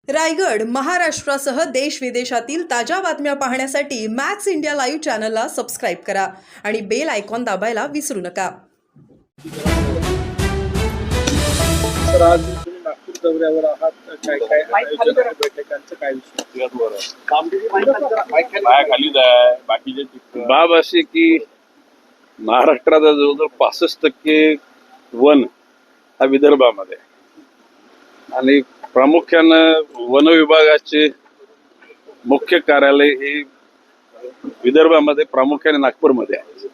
रायगड, महाराष्ट्रासह देश विदेशातील ताज्या बातम्या पाहण्यासाठी मॅक्स इंडिया लाईव्ह चॅनलला सबस्क्राईब करा आणि बेल आयकॉन दाबायला विसरू नका. सर, आज तुम्ही नागपूर दौऱ्यावर आहात. काय काय आयोजन आहे बैठकांचं, काय विषय? बाकीचे बाब अशी की महाराष्ट्राचा जवळजवळ 65% वन हा विदर्भामध्ये आहे. आणि प्रामुख्यानं वन विभागाचे मुख्य कार्यालय हे विदर्भामध्ये प्रामुख्याने नागपूरमध्ये आहे.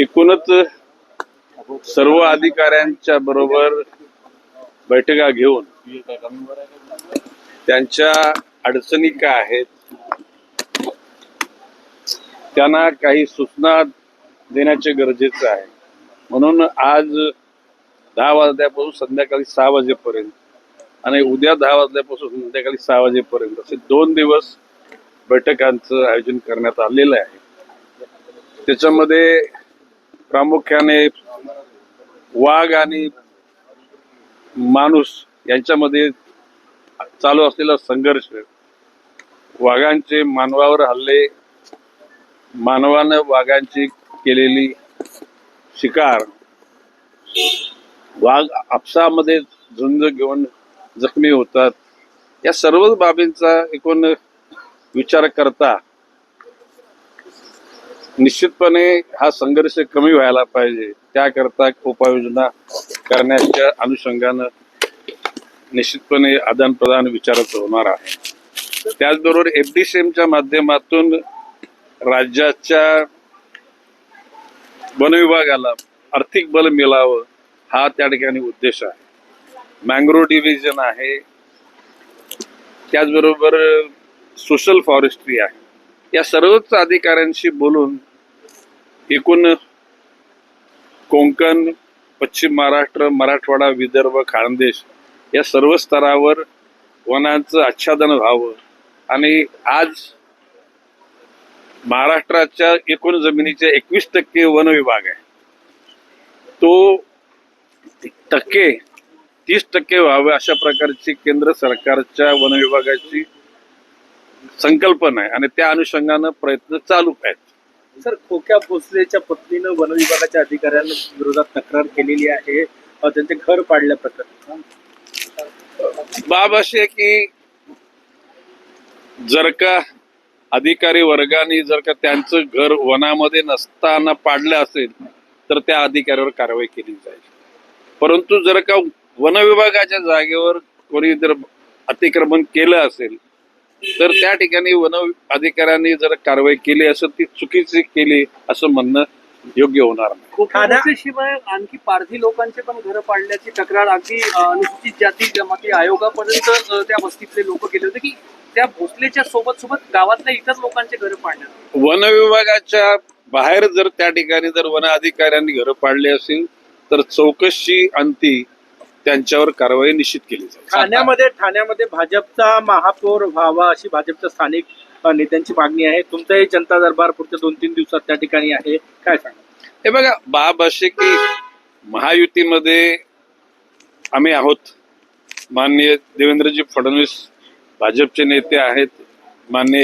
एकूणच सर्व अधिकाऱ्यांच्या बरोबर बैठका घेऊन त्यांच्या अडचणी काय आहेत त्यांना काही सूचना देण्याचे गरजेचे आहे. म्हणून आज 10 वाजल्यापासून संध्याकाळी 6 वाजेपर्यंत आणि उद्या 10 वाजल्यापासून संध्याकाळी 6 वाजेपर्यंत असे 2 दिवस बैठकांचं आयोजन करण्यात आलेलं आहे. त्याच्यामध्ये प्रामुख्याने वाघ आणि माणूस यांच्यामध्ये चालू असलेला संघर्ष, वाघांचे मानवावर हल्ले, मानवानं वाघांची केलेली शिकार, वाघ आपसामध्ये झुंज घेऊन जखमी होतात, या सर्वच बाबींचा एकूण विचार करता निश्चितपणे हा संघर्ष कमी व्हायला पाहिजे, त्याकरता उपाययोजना करण्याच्या अनुषंगानं निश्चितपणे आदान प्रदान विचाराचं होणार आहे. त्याचबरोबर FDCMच्या माध्यमातून राज्याच्या वन विभागाला आर्थिक बल मिळावं हा त्या ठिकाणी उद्देश आहे. मँग्रोव्ह डिव्हिजन आहे, त्याचबरोबर सोशल फॉरेस्ट्री आहे. या सर्वच अधिकाऱ्यांशी बोलून एकूण कोकण, पश्चिम महाराष्ट्र, मराठवाडा, विदर्भ, खानदेश या सर्व स्तरावर वनांचं आच्छादन व्हावं. आणि आज महाराष्ट्राच्या एकूण जमिनीचे 21% वन विभाग आहे, तो 30% व्हावे अशा प्रकारची केंद्र सरकारच्या वन विभागाची संकल्पना आहे आणि त्या अनुषंगानं प्रयत्न चालू आहेत. सर, खोक्या भोसलेच्या पत्नीनं वन विभागाच्या अधिकाऱ्यांना विरोधात तक्रार केलेली आहे, त्यांचे घर पाडल्या प्रकरणी. बाब अशी आहे की जर का अधिकारी वर्गाने जर का त्यांचं घर वनामध्ये नसताना पाडलं असेल तर त्या अधिकाऱ्यावर कारवाई केली जाईल. परंतु जर का वन विभागाच्या जागेवर कोणी जर अतिक्रमण केलं असेल तर त्या ठिकाणी वन अधिकाऱ्यांनी जर कारवाई केली असेल ती चुकीची केली असं म्हणणं योग्य होणार नाही. शिवाय आणखी पारधी लोकांचे पण घर पाडल्याची तक्रार अगदी अनुसूचित जाती जमाती आयोगापर्यंत त्या वस्तीतले लोक गेले होते की त्या भोसलेच्या सोबत गावातल्या इतर लोकांचे घर पाडण्यात. वन विभागाच्या बाहेर जर त्या ठिकाणी जर वन अधिकाऱ्यांनी घरं पाडली असेल तर चौकशी अंती त्यांच्यावर कारवाई निश्चित केली जाईल. ठाण्यामध्ये भाजपचा महापौर व्हावा अशी भाजपच्या स्थानिक नेत्यांची मागणी आहे. तुमचाही जनता दरबार पुढच्या 2-3 दिवसात त्या ठिकाणी आहे, काय सांगा? हे बघा, बाब असे की महायुतीमध्ये आम्ही आहोत. माननीय देवेंद्रजी फडणवीस भाजपचे नेते आहेत, माननीय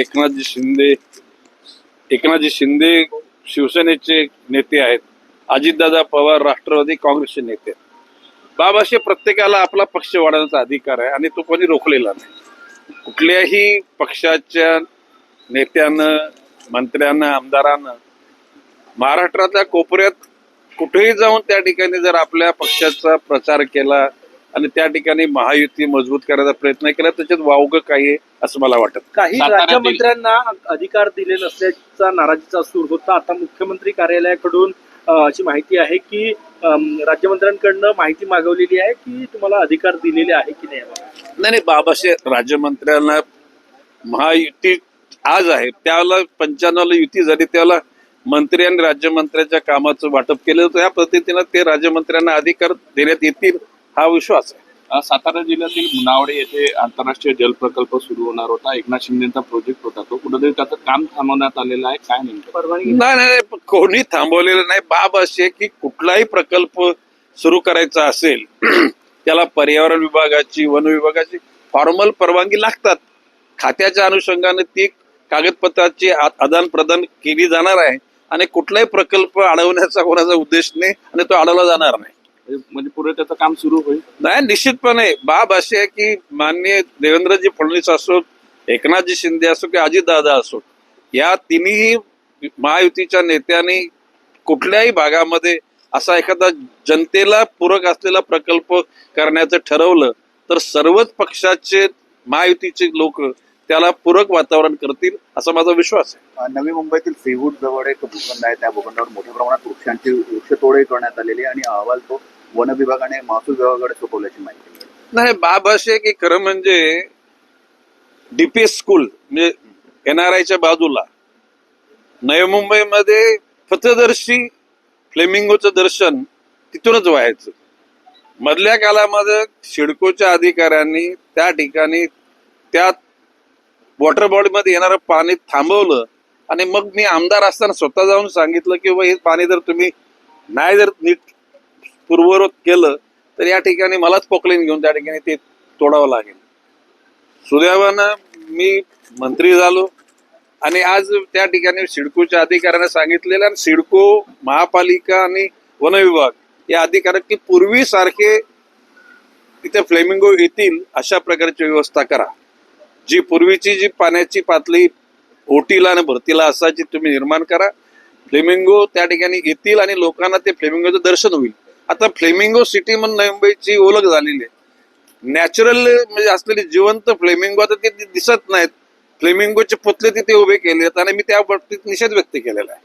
एकनाथजी शिंदे शिवसेनेचे नेते आहेत, अजितदादा पवार राष्ट्रवादी काँग्रेसचे नेते. बाब असे प्रत्येकाला आपला पक्ष वाढवण्याचा अधिकार आहे आणि तो कोणी रोखलेला नाही. कुठल्याही पक्षाच्या नेत्यानं, मंत्र्यानं, आमदारानं महाराष्ट्रातल्या कोपऱ्यात कुठेही जाऊन त्या ठिकाणी जर आपल्या पक्षाचा प्रचार केला आणि त्या ठिकाणी महायुती मजबूत करायचा प्रयत्न केला त्याच्यात वावगं काही आहे असं मला वाटत. काही राज्यमंत्र्यांना अधिकार दिले नसल्याचा नाराजीचा सूर होता. आता मुख्यमंत्री कार्यालयाकडून अशी माहिती आहे की राज्यमंत्र्यांकडनं माहिती मागवलेली आहे की तुम्हाला अधिकार दिलेले आहे की नाही. नाही, बाबाशे राज्यमंत्र्यांना महायुती आज आहे, त्यावेळेला 95ला युती झाली, त्यावेळेला मंत्री आणि राज्यमंत्र्यांच्या कामाचं वाटप केलं होतं. या पद्धतीनं ते राज्यमंत्र्यांना अधिकार देण्यात येतील हा विश्वास आहे. सातारा जिल्ह्यातील मुनावडे येथे आंतरराष्ट्रीय जल प्रकल्प सुरू होणार होता. एकनाथ शिंदेचा प्रोजेक्ट होता, तो कुठेतरी त्याचं काम थांबवण्यात आलेलं आहे. काय नेमकं परवानगी? नाही, कोणी थांबवलेलं नाही. बाब अशी आहे की कुठलाही प्रकल्प सुरू करायचा असेल त्याला पर्यावरण विभागाची, वन विभागाची फॉर्मल परवानगी लागतात. खात्याच्या अनुषंगाने ती कागदपत्राची आदान प्रदान केली जाणार आहे आणि कुठलाही प्रकल्प अडवण्याचा कोणाचा उद्देश नाही आणि तो अडवला जाणार नाही. म्हणजे पुढे त्याचं काम सुरू होईल. नाही, निश्चितपणे बाब अशी आहे की माननीय देवेंद्रजी फडणवीस असोत, एकनाथजी शिंदे असो की अजितदादा असोत, या तिन्ही महायुतीच्या नेत्यांनी कुठल्याही भागामध्ये असा एखादा जनतेला पूरक असलेला प्रकल्प करण्याचं ठरवलं तर सर्वच पक्षाचे महायुतीचे लोक त्याला पूरक वातावरण करतील असा माझा विश्वास आहे. नवी मुंबईतील सीवूड जवळ एक भूखंड आहे, त्या भूखंडावर मोठ्या प्रमाणात वृक्षतोडही करण्यात आलेली आहे आणि अहवाल तो वन विभागाने महसूल विभागाकडे सोपवल्याची माहिती आहे. नाही, बाब अशी आहे की खरं म्हणजे डीपीएस स्कूल म्हणजे NRIच्या बाजूला नवी मुंबईमध्ये पथदर्शी फ्लेमिंगोचं दर्शन तिथूनच व्हायचं. मधल्या काळामध्ये सिडकोच्या अधिकाऱ्यांनी त्या ठिकाणी त्या वॉटर बॉडीमध्ये येणारं पाणी थांबवलं आणि मग मी आमदार असताना स्वतः जाऊन सांगितलं की हे पाणी जर तुम्ही नाही जर नीट पूर्ववत केलं तर या ठिकाणी मलाच पोकलेन घेऊन त्या ठिकाणी ते तोडावं लागेल. सुदैवानं मी मंत्री झालो आणि आज त्या ठिकाणी सिडकोच्या अधिकाऱ्यांना सांगितलेलं आणि सिडको, महापालिका आणि वन विभाग या अधिकाऱ्यांनी पूर्वीसारखे तिथे फ्लेमिंगो येतील अशा प्रकारची व्यवस्था करा. जी पूर्वीची जी पाण्याची पातळी ओटीला आणि भरतीला असायची तुम्ही निर्माण करा. फ्लेमिंगो त्या ठिकाणी येतील आणि लोकांना ते फ्लेमिंगोचं दर्शन होईल. आता फ्लेमिंगो सिटी म्हणून नवी मुंबईची ओळख झालेली आहे. नॅचरल म्हणजे असलेली जिवंत फ्लेमिंगो आता ते दिसत नाहीत. फ्लेमिंगोचे पुतळे तिथे उभे केले आहेत आणि मी त्या बाबतीत निषेध व्यक्त केलेला आहे.